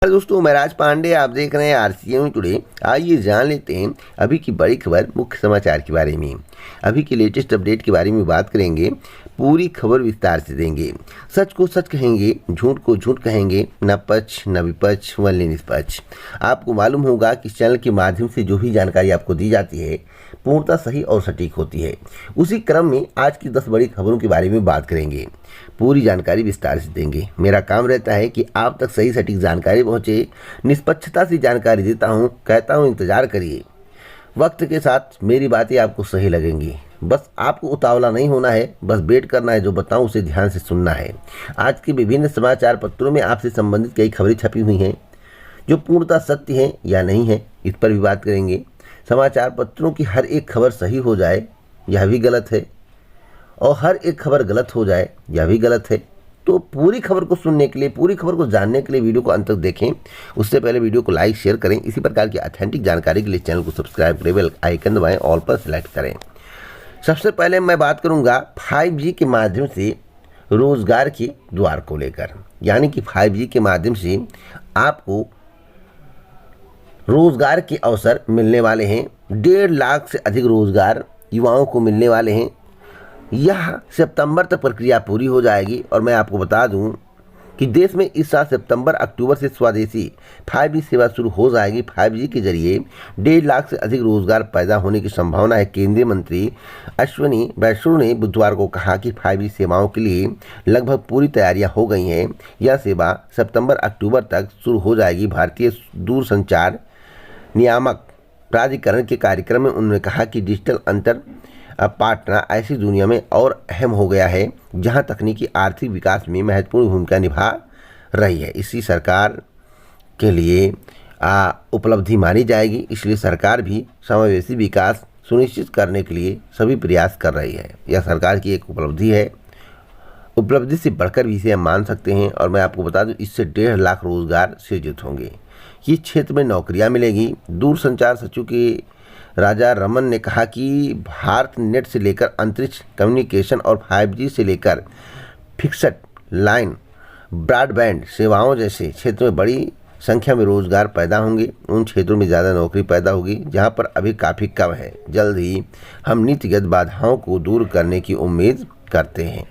दोस्तों, मैं राज पांडे, आप देख रहे हैं आरसीएम टुडे। आइए जान लेते हैं अभी की बड़ी खबर, मुख्य समाचार के बारे में। अभी की लेटेस्ट अपडेट के बारे में बात करेंगे, पूरी खबर विस्तार से देंगे। सच को सच कहेंगे, झूठ को झूठ कहेंगे, न पक्ष न विपक्ष वल्ले निष्पक्ष। आपको मालूम होगा कि चैनल के माध्यम से जो भी जानकारी आपको दी जाती है पूर्णतः सही और सटीक होती है। उसी क्रम में आज की 10 बड़ी खबरों के बारे में बात करेंगे, पूरी जानकारी विस्तार से देंगे। मेरा काम रहता है कि आप तक सही सटीक जानकारी पहुंचे, निष्पक्षता से जानकारी देता हूं, कहता हूं इंतजार करिए। वक्त के साथ मेरी बातें आपको सही लगेंगी, बस आपको उतावला नहीं होना है, बस वेट करना है। जो बताऊं उसे ध्यान से सुनना है। आज के विभिन्न समाचार पत्रों में आपसे संबंधित कई खबरें छपी हुई हैं जो पूर्णतः सत्य हैं या नहीं है, इस पर भी बात करेंगे। समाचार पत्रों की हर एक खबर सही हो जाए यह भी गलत है, और हर एक खबर गलत हो जाए यह भी गलत है। तो पूरी खबर को सुनने के लिए, पूरी खबर को जानने के लिए वीडियो को अंत तक देखें। उससे पहले वीडियो को लाइक शेयर करें। इसी प्रकार की ऑथेंटिक जानकारी के लिए चैनल को सब्सक्राइब करें, बेल आइकन दबाएं, ऑल पर सेलेक्ट करें। सबसे पहले मैं बात करूंगा 5G के माध्यम से रोजगार के द्वार को लेकर, यानी कि 5G के माध्यम से आपको रोजगार के अवसर मिलने वाले हैं। 1.5 लाख से अधिक रोजगार युवाओं को मिलने वाले हैं। यह सितंबर तक प्रक्रिया पूरी हो जाएगी। और मैं आपको बता दूं कि देश में इस साल सितंबर अक्टूबर से स्वदेशी 5G सेवा शुरू हो जाएगी। 5G के जरिए 1.5 लाख से अधिक रोजगार पैदा होने की संभावना है। केंद्रीय मंत्री अश्विनी वैष्णव ने बुधवार को कहा कि 5G सेवाओं के लिए लगभग पूरी तैयारियां हो गई हैं। यह सेवा सितंबर अक्टूबर तक शुरू हो जाएगी। भारतीय दूरसंचार नियामक प्राधिकरण के कार्यक्रम में उन्होंने कहा कि डिजिटल अंतर पाटना ऐसी दुनिया में और अहम हो गया है जहां तकनीकी आर्थिक विकास में महत्वपूर्ण भूमिका निभा रही है। इसी सरकार के लिए उपलब्धि मानी जाएगी। इसलिए सरकार भी समावेशी विकास सुनिश्चित करने के लिए सभी प्रयास कर रही है। यह सरकार की एक उपलब्धि है। उपलब्धि से बढ़कर भी इसे हम मान सकते हैं। और मैं आपको बता दूं, इससे 1.5 लाख रोजगार सृजित होंगे। ये क्षेत्र में नौकरियां मिलेगी। दूरसंचार सचिव के राजा रमन ने कहा कि भारत नेट से लेकर अंतरिक्ष कम्युनिकेशन और 5G से लेकर फिक्स्ड लाइन ब्रॉडबैंड सेवाओं जैसे क्षेत्रों में बड़ी संख्या में रोजगार पैदा होंगे। उन क्षेत्रों में ज़्यादा नौकरी पैदा होगी जहां पर अभी काफ़ी कम है। जल्द ही हम नीतिगत बाधाओं को दूर करने की उम्मीद करते हैं।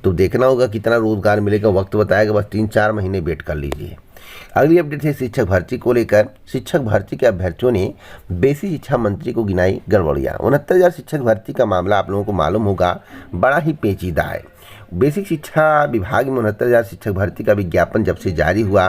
तो देखना होगा कितना रोजगार मिलेगा, वक्त बताएगा। बस 3-4 महीने वेट कर लीजिए। अगली अपडेट है शिक्षक भर्ती को लेकर। शिक्षक भर्ती के अभ्यर्थियों ने बेसिक शिक्षा मंत्री को गिनाई गड़बड़ियाँ। 69,000 शिक्षक भर्ती का मामला आप लोगों को मालूम होगा बड़ा ही पेचीदा है। बेसिक शिक्षा विभाग में 69,000 शिक्षक भर्ती का विज्ञापन जब से जारी हुआ,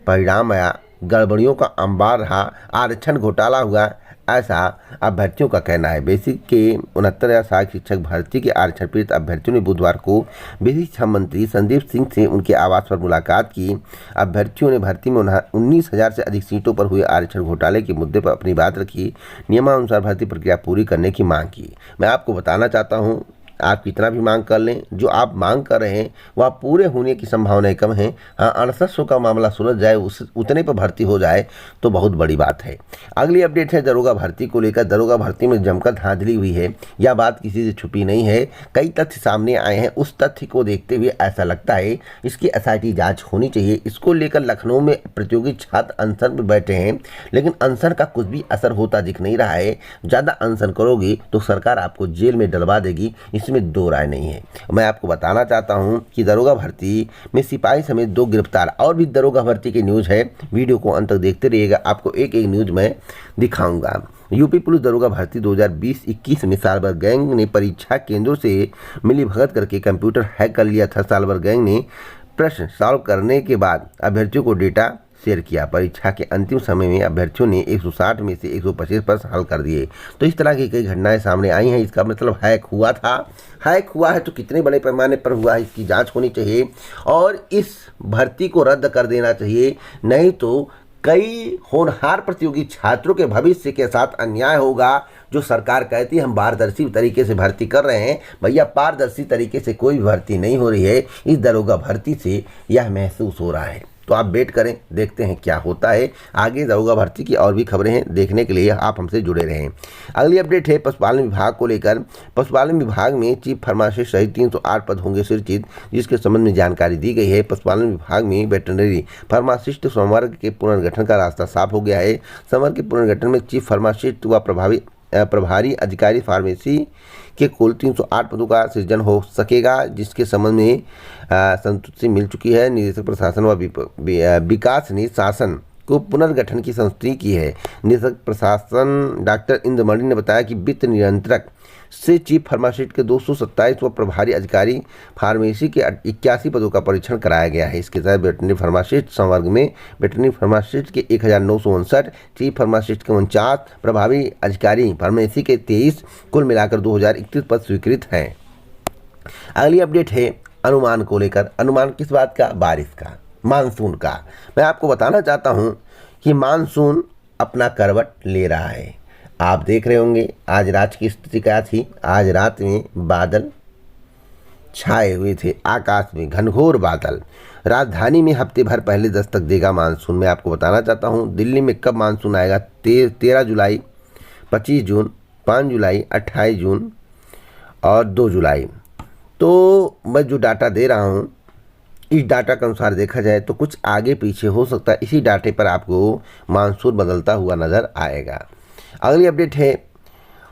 परिणाम आया, गड़बड़ियों का अंबार रहा, आरक्षण घोटाला हुआ, ऐसा अभ्यर्थियों का कहना है। बेसिक के 69,000 शिक्षक भर्ती के आरक्षण पीड़ित अभ्यर्थियों ने बुधवार को बेसिक शिक्षा मंत्री संदीप सिंह से उनके आवास पर मुलाकात की। अभ्यर्थियों ने भर्ती में 19,000 से अधिक सीटों पर हुए आरक्षण घोटाले के मुद्दे पर अपनी बात रखी। नियमानुसार भर्ती प्रक्रिया पूरी करने की मांग की। मैं आपको बताना चाहता हूँ, आप कितना भी मांग कर लें, जो आप मांग कर रहे हैं वह पूरे होने की संभावनाएं कम है। हाँ, 6800 का मामला सुलझ जाए, उस उतने पर भर्ती हो जाए तो बहुत बड़ी बात है। अगली अपडेट है दरोगा भर्ती को लेकर। दरोगा भर्ती में जमकर धांधली हुई है, यह बात किसी से छुपी नहीं है। कई तथ्य सामने आए हैं। उस तथ्य को देखते हुए ऐसा लगता है इसकी SIT जाँच होनी चाहिए। इसको लेकर लखनऊ में प्रतियोगी छात्र अनशन पर बैठे हैं, लेकिन अनशन का कुछ भी असर होता दिख नहीं रहा है। ज़्यादा अनशन करोगे तो सरकार आपको जेल में डलवा देगी, इसमें दो राय नहीं है। मैं आपको बताना चाहता हूं कि दरोगा भर्ती में सिपाही समेत 2 गिरफ्तार। और भी दरोगा भर्ती की न्यूज़ है, वीडियो को अंत तक देखते रहिएगा, आपको एक एक न्यूज़ मैं दिखाऊंगा। यूपी पुलिस दरोगा भर्ती 2020-21 में सालभर गैंग ने परीक्षा केंद्रों से मिली भगत करके कंप्यूटर हैक कर लिया था। सालभर गैंग ने प्रश्न सॉल्व करने के बाद अभ्यर्थियों को डेटा शेयर किया। परीक्षा के अंतिम समय में अभ्यर्थियों ने 160 में से 125 प्रश्न हल कर दिए। तो इस तरह की कई घटनाएं सामने आई हैं। इसका मतलब हैक हुआ था। हैक हुआ है तो कितने बड़े पैमाने पर हुआ है, इसकी जांच होनी चाहिए और इस भर्ती को रद्द कर देना चाहिए। नहीं तो कई होनहार प्रतियोगी छात्रों के भविष्य के साथ अन्याय होगा। जो सरकार कहती है हम पारदर्शी तरीके से भर्ती कर रहे हैं, भैया पारदर्शी तरीके से कोई भर्ती नहीं हो रही है। इस दरोगा भर्ती से यह महसूस हो रहा है। तो आप वेट करें, देखते हैं क्या होता है आगे। दरोगा भर्ती की और भी खबरें हैं, देखने के लिए आप हमसे जुड़े रहें। अगली अपडेट है पशुपालन विभाग को लेकर। पशुपालन विभाग में चीफ फार्मासिस्ट सहित 308 पद होंगे सृजित, जिसके संबंध में जानकारी दी गई है। पशुपालन विभाग में वेटरनरी फार्मासिस्ट संवर्ग के पुनर्गठन का रास्ता साफ हो गया है। संवर्ग के पुनर्गठन में चीफ फार्मासिस्ट व प्रभारी अधिकारी फार्मेसी के कुल 308 पदों का सृजन हो सकेगा, जिसके संबंध में संतुष्टि मिल चुकी है। निदेशक प्रशासन व विकास ने शासन को पुनर्गठन की संस्तुति की है। निदेशक प्रशासन डॉक्टर इंद्रमणि ने बताया कि वित्त नियंत्रक से चीफ फार्मासिस्ट के 227 व प्रभारी अधिकारी फार्मेसी के 81 पदों का परीक्षण कराया गया है। इसके तहत वेटरनरी फार्मासिस्ट संवर्ग में वेटरनरी फार्मासिस्ट के 1959, चीफ फार्मासिस्ट के 49, प्रभारी अधिकारी फार्मेसी के 23, कुल मिलाकर 2031 पद स्वीकृत हैं। अगली अपडेट है अनुमान को लेकर। अनुमान किस बात का? बारिश का, मानसून का। मैं आपको बताना चाहता हूं कि मानसून अपना करवट ले रहा है। आप देख रहे होंगे आज रात की स्थिति क्या थी। आज रात में बादल छाए हुए थे, आकाश में घनघोर बादल। राजधानी में हफ्ते भर पहले दस्तक देगा मानसून। मैं आपको बताना चाहता हूं दिल्ली में कब मानसून आएगा। 13 जुलाई, 25 जून, 5 जुलाई, 28 जून और 2 जुलाई। तो मैं जो डाटा दे रहा हूं, इस डाटा के अनुसार देखा जाए तो कुछ आगे पीछे हो सकता है। इसी डाटे पर आपको मानसून बदलता हुआ नज़र आएगा। अगली अपडेट है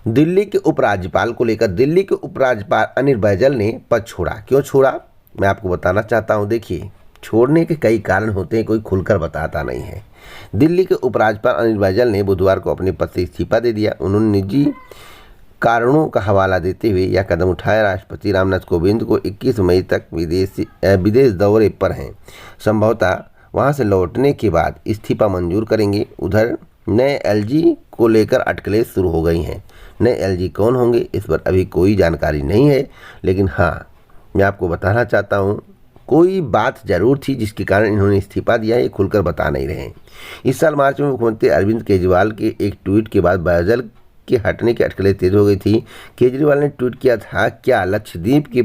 दिल्ली के उपराज्यपाल को लेकर। दिल्ली के उपराज्यपाल अनिल बैजल ने पद छोड़ा। क्यों छोड़ा, मैं आपको बताना चाहता हूं। देखिए, छोड़ने के कई कारण होते हैं, कोई खुलकर बताता नहीं है। दिल्ली के उपराज्यपाल अनिल बैजल ने बुधवार को अपने पद से इस्तीफा दे दिया। उन्होंने निजी कारणों का हवाला देते हुए यह कदम उठाया। राष्ट्रपति रामनाथ कोविंद को 21 मई तक विदेश दौरे पर हैं। संभवतः वहां से लौटने के बाद इस्तीफा मंजूर करेंगे। उधर नए एलजी को लेकर अटकलें शुरू हो गई हैं। नए एलजी कौन होंगे इस पर अभी कोई जानकारी नहीं है, लेकिन हाँ, मैं आपको बताना चाहता हूँ कोई बात जरूर थी जिसके कारण इन्होंने इस्तीफा दिया, ये खुलकर बता नहीं रहे। इस साल मार्च में मुख्यमंत्री अरविंद केजरीवाल के एक ट्वीट के बाद बैजल के हटने की अटकलें तेज हो गई थी। केजरीवाल ने ट्वीट किया था, क्या लक्षद्वीप के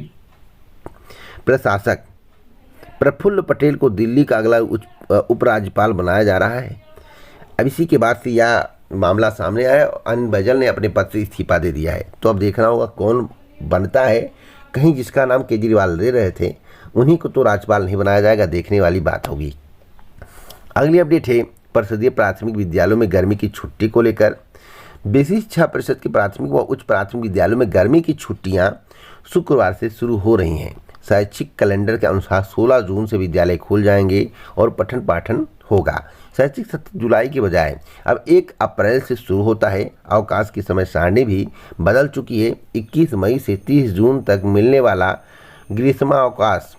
प्रशासक प्रफुल्ल पटेल को दिल्ली का अगला उपराज्यपाल बनाया जा रहा है? अब इसी के बाद से यह मामला सामने आया। अनिल बैजल ने अपने पद से इस्तीफा दे दिया है। तो अब देखना होगा कौन बनता है। कहीं जिसका नाम केजरीवाल ले रहे थे उन्हीं को तो राज्यपाल नहीं बनाया जाएगा, देखने वाली बात होगी। अगली अपडेट है परिषदीय प्राथमिक विद्यालयों में गर्मी की छुट्टी को लेकर। बेसिक शिक्षा परिषद के प्राथमिक व उच्च प्राथमिक विद्यालयों में गर्मी की छुट्टियां शुक्रवार से शुरू हो रही हैं। शैक्षिक कैलेंडर के अनुसार 16 जून से विद्यालय खुल जाएंगे और पठन पाठन होगा। शैक्षिक सत्र जुलाई के बजाय अब 1 अप्रैल से शुरू होता है। अवकाश की समय सारणी भी बदल चुकी है। 21 मई से 30 जून तक मिलने वाला ग्रीष्मावकाश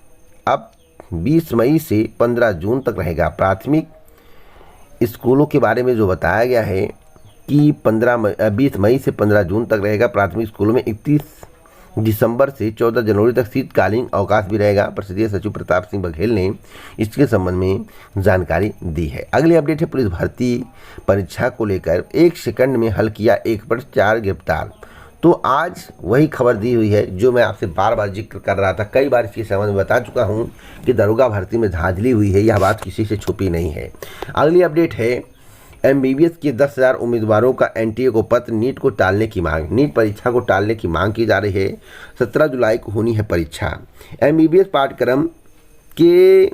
अब 20 मई से 15 जून तक रहेगा। प्राथमिक स्कूलों के बारे में जो बताया गया है कि 20 मई से 15 जून तक रहेगा। प्राथमिक स्कूलों में 31 दिसंबर से 14 जनवरी तक शीतकालीन अवकाश भी रहेगा। परिषदीय सचिव प्रताप सिंह बघेल ने इसके संबंध में जानकारी दी है। अगली अपडेट है पुलिस भर्ती परीक्षा को लेकर। 1 सेकंड में हल किया 1 पर 4 गिरफ्तार। तो आज वही खबर दी हुई है जो मैं आपसे बार बार जिक्र कर रहा था। कई बार इसके संबंध में बता चुका हूँ कि दरोगा भर्ती में धांधली हुई है, यह बात किसी से छुपी नहीं है। अगली अपडेट है MBBS के 10,000 उम्मीदवारों का NTA को पत्र। नीट को टालने की मांग। नीट परीक्षा को टालने की मांग की जा रही है। 17 जुलाई को होनी है परीक्षा। MBBS पाठ्यक्रम के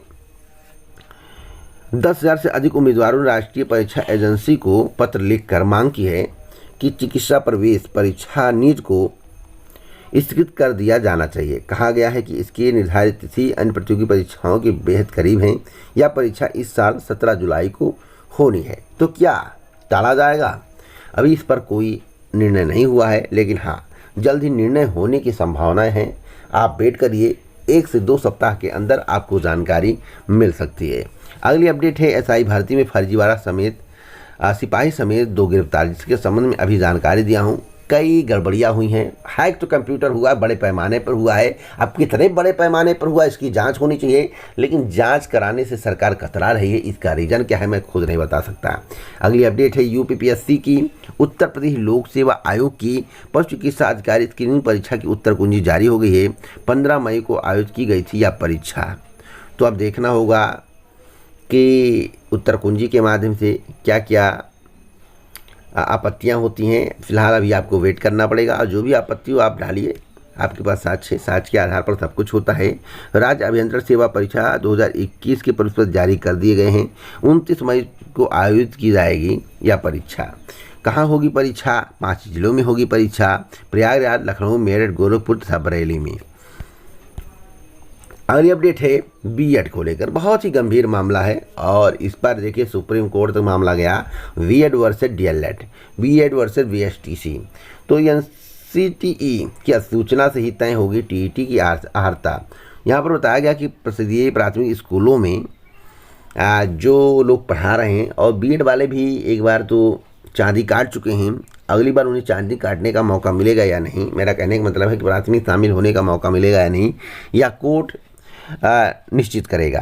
10,000 से अधिक उम्मीदवारों ने राष्ट्रीय परीक्षा एजेंसी को पत्र लिखकर मांग की है कि चिकित्सा प्रवेश परीक्षा नीट को स्थगित कर दिया जाना चाहिए। कहा गया है कि इसकी निर्धारित तिथि अन्य प्रतियोगी परीक्षाओं के बेहद करीब है। यह परीक्षा इस साल 17 जुलाई को होनी है। तो क्या टाला जाएगा? अभी इस पर कोई निर्णय नहीं हुआ है, लेकिन हाँ, जल्द ही निर्णय होने की संभावनाएं हैं। आप वेट करिए, 1 से 2 सप्ताह के अंदर आपको जानकारी मिल सकती है। अगली अपडेट है SI भर्ती में फर्जीवाड़ा समेत सिपाही समेत 2 गिरफ्तार, जिसके संबंध में अभी जानकारी दिया हूँ। कई गड़बड़ियाँ हुई हैं। हैक तो कंप्यूटर हुआ है, बड़े पैमाने पर हुआ है। अब कितने बड़े पैमाने पर हुआ इसकी जांच होनी चाहिए, लेकिन जांच कराने से सरकार कतरा रही है। इसका रीज़न क्या है मैं खुद नहीं बता सकता। अगली अपडेट है UPPSC की उत्तर प्रदेश लोक सेवा आयोग की पशु चिकित्सा अधिकारी स्क्रीनिंग परीक्षा की उत्तर कुंजी जारी हो गई है। 15 मई को आयोजित की गई थी यह परीक्षा। तो अब देखना होगा कि उत्तर कुंजी के माध्यम से क्या क्या आपत्तियां होती हैं। फिलहाल अभी आपको वेट करना पड़ेगा और जो भी आपत्ति हो आप डालिए, आपके पास साक्ष्य है, साक्ष्य के आधार पर सब कुछ होता है। राज्य अभियंत्रण सेवा परीक्षा 2021 के प्रश्न पत्र जारी कर दिए गए हैं। 29 मई को आयोजित की जाएगी यह परीक्षा। कहाँ होगी परीक्षा? 5 जिलों में होगी परीक्षा, प्रयागराज, लखनऊ, मेरठ, गोरखपुर तथा बरेली में। अगली अपडेट है बीएड को लेकर, बहुत ही गंभीर मामला है और इस पर देखिए सुप्रीम कोर्ट तक मामला गया, BEd versus DElEd, BEd versus BSTC. तो एनसीटीई की सूचना से ही तय होगी टीईटी की अर्हता। यहाँ पर बताया गया कि प्रसिद्धीय प्राथमिक स्कूलों में जो लोग पढ़ा रहे हैं और बीएड वाले भी एक बार तो चांदी काट चुके हैं, अगली बार उन्हें चांदी काटने का मौका मिलेगा या नहीं, मेरा कहने का मतलब है कि प्राथमिक शामिल होने का मौका मिलेगा या नहीं, या कोर्ट निश्चित करेगा।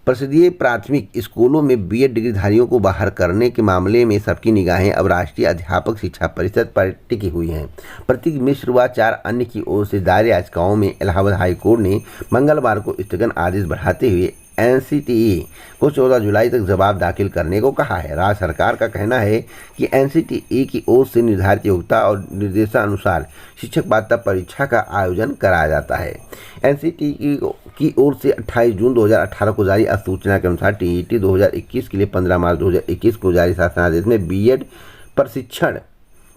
प्रसिद्धीय प्राथमिक स्कूलों में बीएड डिग्रीधारियों को बाहर करने के मामले में सबकी निगाहें अब राष्ट्रीय अध्यापक शिक्षा परिषद पर टिकी हुई हैं। प्रतीक मिश्र व 4 अन्य की ओर से दायर याचिकाओं में इलाहाबाद हाई कोर्ट ने मंगलवार को स्थगन आदेश बढ़ाते हुए एनसीटीई को 14 जुलाई तक जवाब दाखिल करने को कहा है। राज्य सरकार का कहना है कि एनसीटीई की ओर से निर्धारित योग्यता और निर्देशानुसार शिक्षक पात्रता परीक्षा का आयोजन कराया जाता है। एनसीटीई की ओर से 28 जून 2018 को जारी अधिसूचना के अनुसार टीईटी 2021 के लिए 15 मार्च 2021 को जारी शासनादेश में बीएड प्रशिक्षण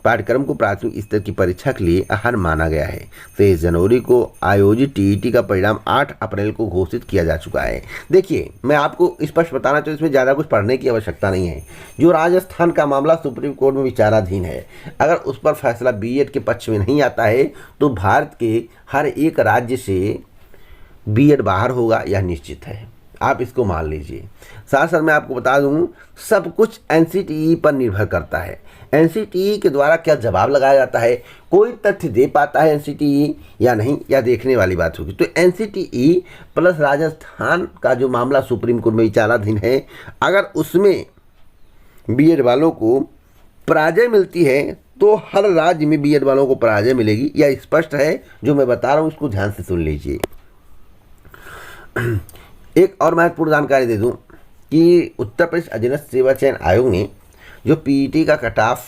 पाठ्यक्रम को प्राथमिक स्तर की परीक्षा के लिए अहम माना गया है। 23 जनवरी को आयोजित टीईटी का परिणाम 8 अप्रैल को घोषित किया जा चुका है। देखिए, मैं आपको स्पष्ट बताना चाहूँ, इसमें ज़्यादा कुछ पढ़ने की आवश्यकता नहीं है। जो राजस्थान का मामला सुप्रीम कोर्ट में विचाराधीन है, अगर उस पर फैसला बीएड के पक्ष में नहीं आता है तो भारत के हर एक राज्य से बीएड बाहर होगा, यह निश्चित है, आप इसको मान लीजिए। साथ साथ मैं आपको बता दूं, सब कुछ एनसीटीई पर निर्भर करता है। एनसीटीई के द्वारा क्या जवाब लगाया जाता है, कोई तथ्य दे पाता है एनसीटीई या नहीं, या देखने वाली बात होगी। तो एनसीटीई प्लस राजस्थान का जो मामला सुप्रीम कोर्ट में विचाराधीन है, अगर उसमें बीएड वालों को पराजय मिलती है तो हर राज्य में बीएड वालों को पराजय मिलेगी, यह स्पष्ट है। जो मैं बता रहा हूँ इसको ध्यान से सुन लीजिए। एक और महत्वपूर्ण जानकारी दे दूं कि उत्तर प्रदेश अधीनस्थ सेवा चयन आयोग ने जो पीईटी का कट ऑफ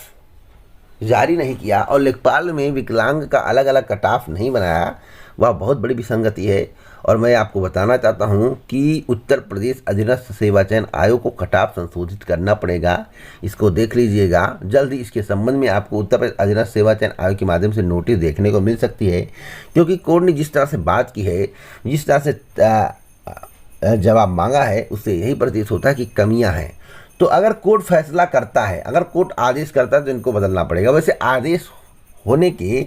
जारी नहीं किया और लेखपाल में विकलांग का अलग अलग कट ऑफ नहीं बनाया, वह बहुत बड़ी विसंगति है। और मैं आपको बताना चाहता हूं कि उत्तर प्रदेश अधीनस्थ सेवा चयन आयोग को कट ऑफ संशोधित करना पड़ेगा, इसको देख लीजिएगा। जल्द ही इसके संबंध में आपको उत्तर प्रदेश अधीनस्थ सेवा चयन आयोग के माध्यम से नोटिस देखने को मिल सकती है, क्योंकि कोर्ट ने जिस तरह से बात की है, जिस तरह से जवाब मांगा है, उससे यही प्रतीत होता है कि कमियां हैं। तो अगर कोर्ट फैसला करता है, अगर कोर्ट आदेश करता है तो इनको बदलना पड़ेगा। वैसे आदेश होने के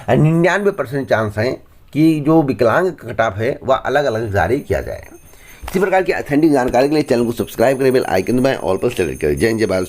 99% चांस हैं कि जो विकलांग कट ऑफ है वह अलग अलग जारी किया जाए। इसी प्रकार की ऑथेंटिक जानकारी के लिए चैनल को सब्सक्राइब करें, बेल आइकन दबाएं, ऑल पर सेलेक्ट करें। जय हिंद, जय भारत।